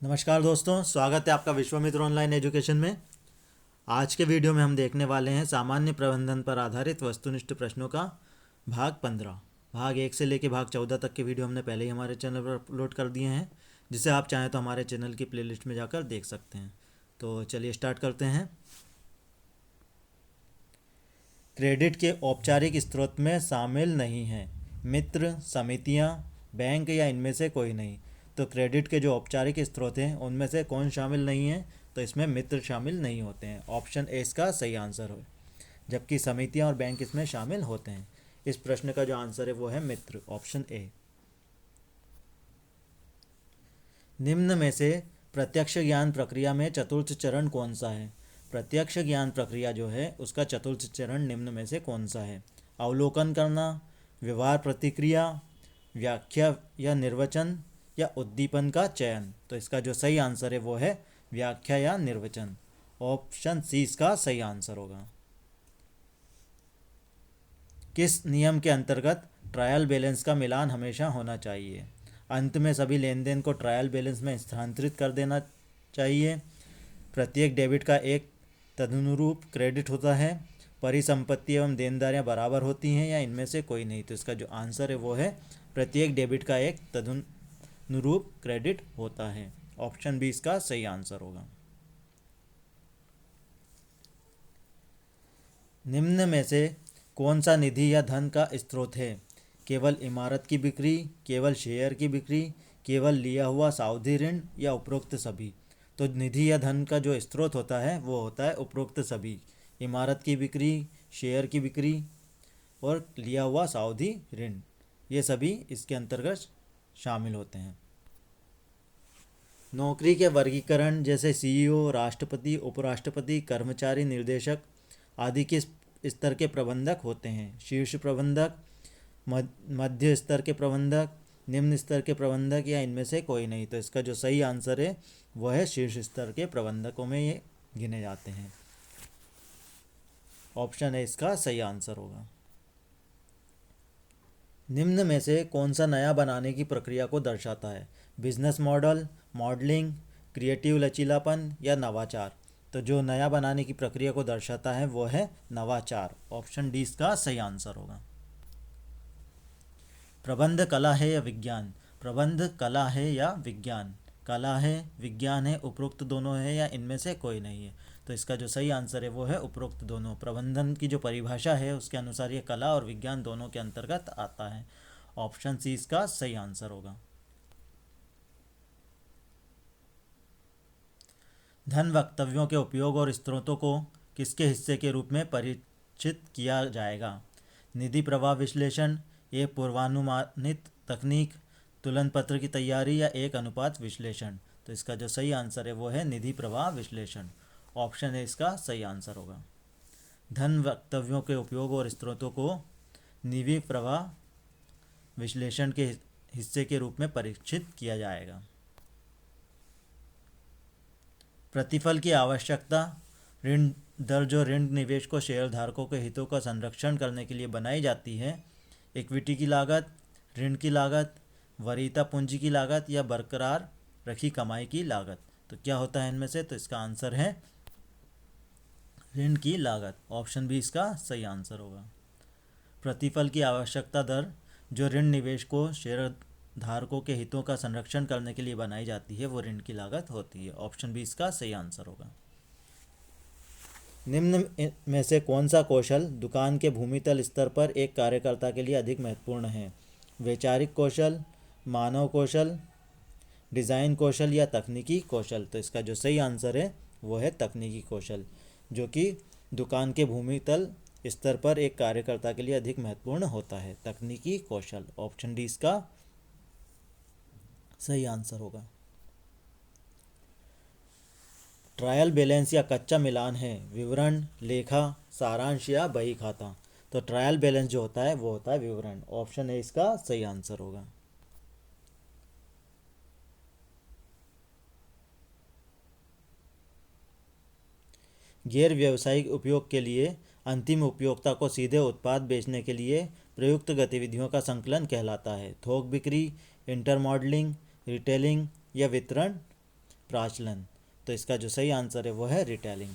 नमस्कार दोस्तों, स्वागत है आपका विश्वामित्र ऑनलाइन एजुकेशन में। आज के वीडियो में हम देखने वाले हैं सामान्य प्रबंधन पर आधारित वस्तुनिष्ठ प्रश्नों का भाग 15। भाग 1 से लेकर भाग 14 तक के वीडियो हमने पहले ही हमारे चैनल पर अपलोड कर दिए हैं, जिसे आप चाहें तो हमारे चैनल की प्लेलिस्ट में जाकर देख सकते हैं। तो चलिए स्टार्ट करते हैं। क्रेडिट के औपचारिक स्रोत में शामिल नहीं हैं मित्र, समितियां, बैंक या इनमें से कोई नहीं। तो क्रेडिट के जो औपचारिक स्रोत हैं उनमें से कौन शामिल नहीं है? तो इसमें मित्र शामिल नहीं होते हैं। ऑप्शन ए इसका सही आंसर हो, जबकि समितियां और बैंक इसमें शामिल होते हैं। इस प्रश्न का जो आंसर है वो है मित्र, ऑप्शन ए। निम्न में से प्रत्यक्ष ज्ञान प्रक्रिया में चतुर्थ चरण कौन सा है? प्रत्यक्ष ज्ञान प्रक्रिया जो है उसका चतुर्थ चरण निम्न में से कौन सा है? अवलोकन करना, व्यवहार प्रतिक्रिया, व्याख्या या निर्वचन, या उद्दीपन का चयन। तो इसका जो सही आंसर है वो है व्याख्या या निर्वचन। ऑप्शन सी इसका सही आंसर होगा। किस नियम के अंतर्गत ट्रायल बैलेंस का मिलान हमेशा होना चाहिए? अंत में सभी लेन देन को ट्रायल बैलेंस में स्थानांतरित कर देना चाहिए। प्रत्येक डेबिट का एक तदनुरूप क्रेडिट होता है। परिसंपत्ति एवं देनदारियां बराबर होती हैं, या इनमें से कोई नहीं। तो इसका जो आंसर है वो है प्रत्येक डेबिट का एक तदनुरूप क्रेडिट होता है। ऑप्शन बी इसका सही आंसर होगा। निम्न में से कौन सा निधि या धन का स्रोत है? केवल इमारत की बिक्री, केवल शेयर की बिक्री, केवल लिया हुआ सावधि ऋण, या उपरोक्त सभी। तो निधि या धन का जो स्रोत होता है वो होता है उपरोक्त सभी। इमारत की बिक्री, शेयर की बिक्री और लिया हुआ सावधि ऋण, ये सभी इसके अंतर्गत शामिल होते हैं। नौकरी के वर्गीकरण जैसे सीईओ, राष्ट्रपति, उपराष्ट्रपति, कर्मचारी, निर्देशक आदि किस स्तर के प्रबंधक होते हैं? शीर्ष प्रबंधक, मध्य स्तर के प्रबंधक, निम्न स्तर के प्रबंधक, या इनमें से कोई नहीं। तो इसका जो सही आंसर है वह है शीर्ष स्तर के प्रबंधकों में ये गिने जाते हैं। ऑप्शन है इसका सही आंसर होगा। निम्न में से कौन सा नया बनाने की प्रक्रिया को दर्शाता है? बिजनेस मॉडल, मॉडलिंग, क्रिएटिव लचीलापन, या नवाचार। तो जो नया बनाने की प्रक्रिया को दर्शाता है वो है नवाचार। ऑप्शन डी इसका सही आंसर होगा। प्रबंध कला है या विज्ञान? प्रबंध कला है या विज्ञान? कला है, विज्ञान है, उपरोक्त दोनों है, या इनमें से कोई नहीं है। तो इसका जो सही आंसर है वो है उपरोक्त दोनों। प्रबंधन की जो परिभाषा है उसके अनुसार ये कला और विज्ञान दोनों के अंतर्गत आता है। ऑप्शन सी इसका सही आंसर होगा। धन वक्तव्यों के उपयोग और स्रोतों को किसके हिस्से के रूप में परिचित किया जाएगा? निधि प्रवाह विश्लेषण, एक पूर्वानुमानित तकनीक, तुलन पत्र की तैयारी, या एक अनुपात विश्लेषण। तो इसका जो सही आंसर है वो है निधि प्रवाह विश्लेषण। ऑप्शन है इसका सही आंसर होगा। धन वक्तव्यों के उपयोग और स्रोतों को निधि प्रवाह विश्लेषण के हिस्से के रूप में परीक्षित किया जाएगा। प्रतिफल की आवश्यकता, ऋण दर जो ऋण निवेश को शेयरधारकों के हितों का संरक्षण करने के लिए बनाई जाती है। इक्विटी की लागत, ऋण की लागत, वरीयता पूंजी की लागत, या बरकरार रखी कमाई की लागत। तो क्या होता है इनमें से? तो इसका आंसर है ऋण की लागत। ऑप्शन बी इसका सही आंसर होगा। प्रतिफल की आवश्यकता दर जो ऋण निवेश को शेयरधारकों के हितों का संरक्षण करने के लिए बनाई जाती है वो ऋण की लागत होती है। ऑप्शन बी इसका सही आंसर होगा। निम्न में से कौन सा कौशल दुकान के भूमितल स्तर पर एक कार्यकर्ता के लिए अधिक महत्वपूर्ण है? वैचारिक कौशल, मानव कौशल, डिज़ाइन कौशल, या तकनीकी कौशल। तो इसका जो सही आंसर है वो है तकनीकी कौशल, जो कि दुकान के भूमितल स्तर पर एक कार्यकर्ता के लिए अधिक महत्वपूर्ण होता है। तकनीकी कौशल। ऑप्शन डी इसका सही आंसर होगा। ट्रायल बैलेंस या कच्चा मिलान है विवरण, लेखा, सारांश, या बही खाता। तो ट्रायल बैलेंस जो होता है वो होता है विवरण। ऑप्शन ए इसका सही आंसर होगा। गैर व्यावसायिक उपयोग के लिए अंतिम उपयोक्ता को सीधे उत्पाद बेचने के लिए प्रयुक्त गतिविधियों का संकलन कहलाता है। थोक बिक्री, इंटर मॉडलिंग, रिटेलिंग, या वितरण प्राचलन। तो इसका जो सही आंसर है वो है रिटेलिंग।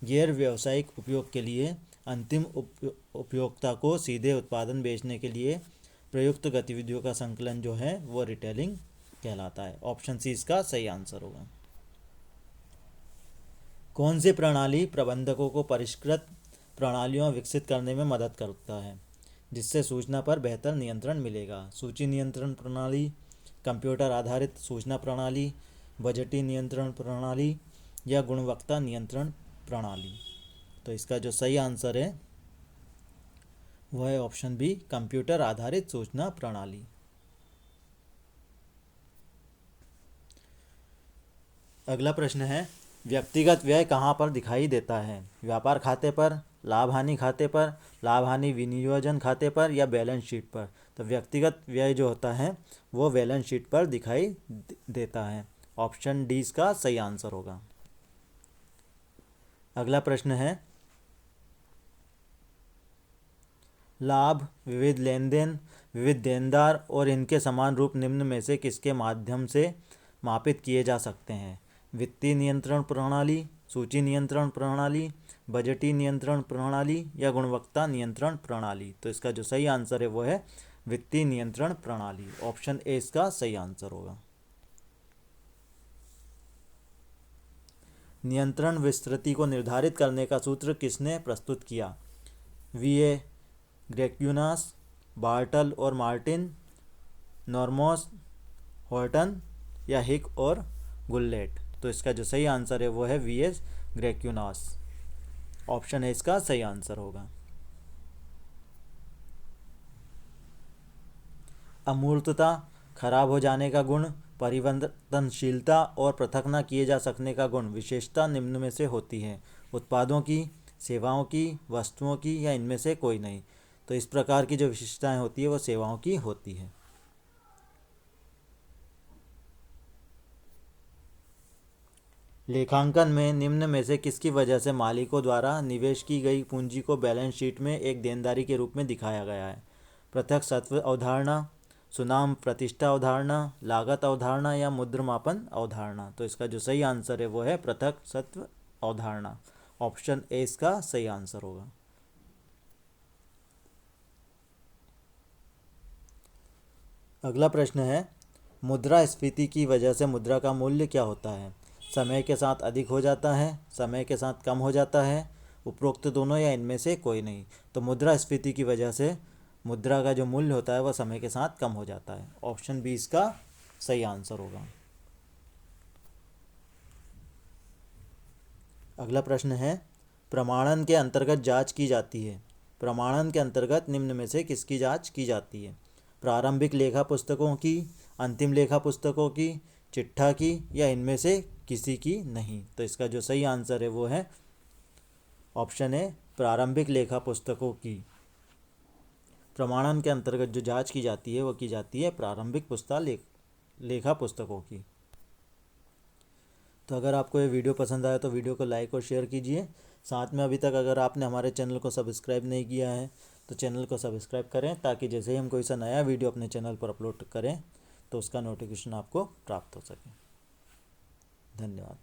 गैर व्यावसायिक उपयोग के लिए अंतिम उपयोक्ता को सीधे उत्पादन बेचने के लिए प्रयुक्त गतिविधियों का संकलन जो है वो रिटेलिंग कहलाता है। ऑप्शन सी इसका सही आंसर होगा। कौन सी प्रणाली प्रबंधकों को परिष्कृत प्रणालियाँ विकसित करने में मदद करता है जिससे सूचना पर बेहतर नियंत्रण मिलेगा? सूची नियंत्रण प्रणाली, कंप्यूटर आधारित सूचना प्रणाली, बजटीय नियंत्रण प्रणाली या गुणवत्ता नियंत्रण प्रणाली? तो इसका जो सही आंसर है वह है ऑप्शन बी, कंप्यूटर आधारित सूचना प्रणाली। अगला प्रश्न है, व्यक्तिगत व्यय कहाँ पर दिखाई देता है? व्यापार खाते पर, लाभ हानि खाते पर, लाभ हानि विनियोजन खाते पर या बैलेंस शीट पर? तो व्यक्तिगत व्यय जो होता है वो बैलेंस शीट पर दिखाई देता है। ऑप्शन डी इसका सही आंसर होगा। अगला प्रश्न है, लाभ, विविध लेन देन, विविध देनदार और इनके समान रूप निम्न में से किसके माध्यम से मापित किए जा सकते हैं? वित्तीय नियंत्रण प्रणाली, सूची नियंत्रण प्रणाली, बजटीय नियंत्रण प्रणाली या गुणवत्ता नियंत्रण प्रणाली? तो इसका जो सही आंसर है वो है वित्तीय नियंत्रण प्रणाली। ऑप्शन ए इसका सही आंसर होगा। नियंत्रण विस्तृति को निर्धारित करने का सूत्र किसने प्रस्तुत किया? वीए ग्रेक्यूनास, बार्टल और मार्टिन, नॉर्मोस, हॉर्टन या हिक और गुल्लेट? तो इसका जो सही आंसर है वो है वीएस ग्रेक्यूनास। ऑप्शन है इसका सही आंसर होगा। अमूर्तता, खराब हो जाने का गुण, परिवर्तनशीलता और पृथक न किए जा सकने का गुण विशेषता निम्न में से होती है? उत्पादों की, सेवाओं की, वस्तुओं की या इनमें से कोई नहीं? तो इस प्रकार की जो विशेषताएं होती है वो सेवाओं की होती है। लेखांकन में निम्न में से किसकी वजह से मालिकों द्वारा निवेश की गई पूंजी को बैलेंस शीट में एक देनदारी के रूप में दिखाया गया है? पृथक सत्व अवधारणा, सुनाम प्रतिष्ठा अवधारणा, लागत अवधारणा या मुद्रमापन अवधारणा? तो इसका जो सही आंसर है वो है पृथक सत्व अवधारणा। ऑप्शन ए इसका सही आंसर होगा। अगला प्रश्न है, मुद्रास्फीति की वजह से मुद्रा का मूल्य क्या होता है? समय के साथ अधिक हो जाता है, समय के साथ कम हो जाता है, उपरोक्त दोनों या इनमें से कोई नहीं? तो मुद्रास्फीति की वजह से मुद्रा का जो मूल्य होता है वह समय के साथ कम हो जाता है। ऑप्शन बी इसका सही आंसर होगा। अगला प्रश्न है, प्रमाणन के अंतर्गत जांच की जाती है। प्रमाणन के अंतर्गत निम्न में से किसकी जांच की जाती है? प्रारंभिक लेखा पुस्तकों की, अंतिम लेखा पुस्तकों की, चिट्ठा की या इनमें से किसी की नहीं? तो इसका जो सही आंसर है वो है ऑप्शन ए, प्रारंभिक लेखा पुस्तकों की। प्रमाणन के अंतर्गत जो जांच की जाती है वो की जाती है प्रारंभिक लेखा पुस्तकों की। तो अगर आपको ये वीडियो पसंद आया तो वीडियो को लाइक और शेयर कीजिए। साथ में अभी तक अगर आपने हमारे चैनल को सब्सक्राइब नहीं किया है तो चैनल को सब्सक्राइब करें, ताकि जैसे ही हम कोई सा नया वीडियो अपने चैनल पर अपलोड करें तो उसका नोटिफिकेशन आपको प्राप्त हो सके। धन्यवाद।